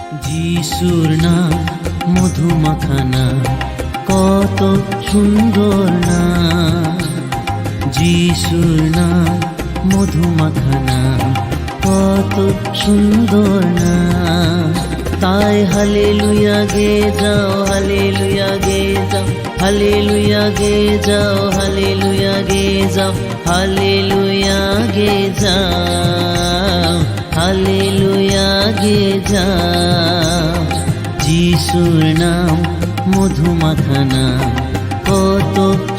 যিশুর নাম মধুমাখা নাম, কত সুন্দর নাম। যিশুর নাম মধুমাখা নাম, কত সুন্দর নাম। তাই হালেলুয়া গে যাও, হালেলুয়া গে যাও, হালেলুয়া গে যাও, হালেলুয়া গে যাও, হালেলুয়া গে যাও, হালেলুয়া গে যাও। যিশুর নাম মধুমাখা নাম, কত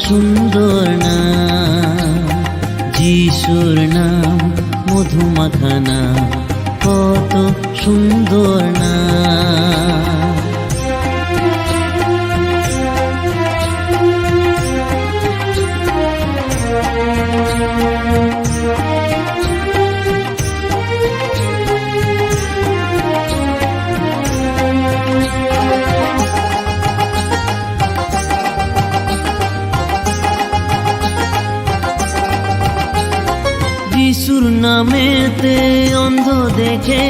সুন্দর নাম। যিশুর নাম মধুমাখা নাম, কত সুন্দর নাম। যিশুর নামেতে অন্ধ দেখে,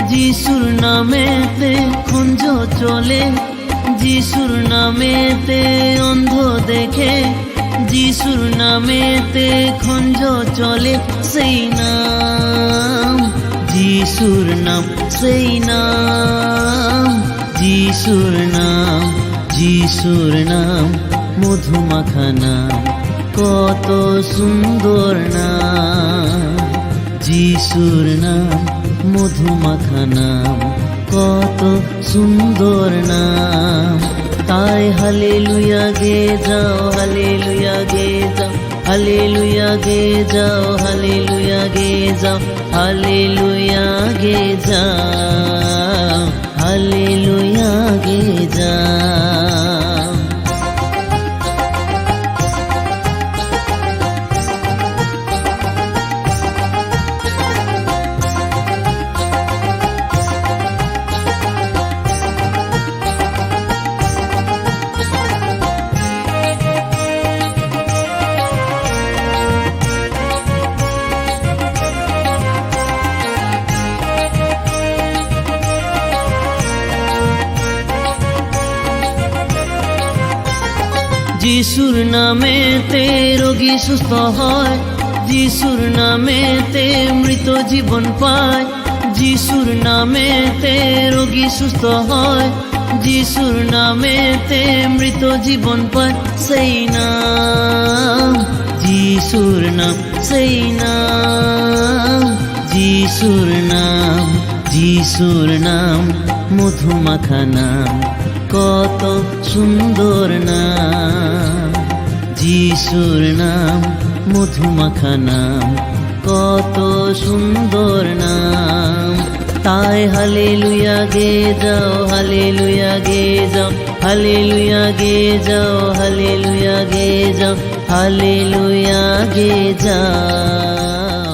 যিশুর নামেতে কুঞ্জ চলে। যিশুর নামেতে অন্ধ দেখে, যিশুর নামেতে কুঞ্জ চলে। সেই নাম যিশুর নাম, সেই নাম যিশুর নাম। যিশুর নাম মধুমাখা নাম, কত সুন্দর নাম। যিশুর নাম মধুমাখা নাম, কত সুন্দর নাম। তাই হালেলুয়া গে যাও, হালেলুয়া গে যাও, হালেলুয়া গে যাও, হালেলুয়া গে যাও, হালেলুয়া গে যাও, হালেলুয়া গে যাও। যিশুর নামেতে রোগী সুস্থ হয়, যিশুর নামেতে মৃত জীবন পায়। যিশুর নামেতে রোগী সুস্থ হয়, যিশুর নামেতে মৃত জীবন পায়। সেই নাম যিশুর নাম, সেই নাম যিশুর নাম। যিশুর নাম মধুমাখা নাম, কত সুন্দর নাম। যিশুর নাম মধুমাখা নাম, কত সুন্দর নাম। তাই হালেলুয়া গে যাও, হালেলুয়া গে যাও, হালেলুয়া গে যাও, হালেলুয়া গে যাও, হালেলুয়া গে যাও।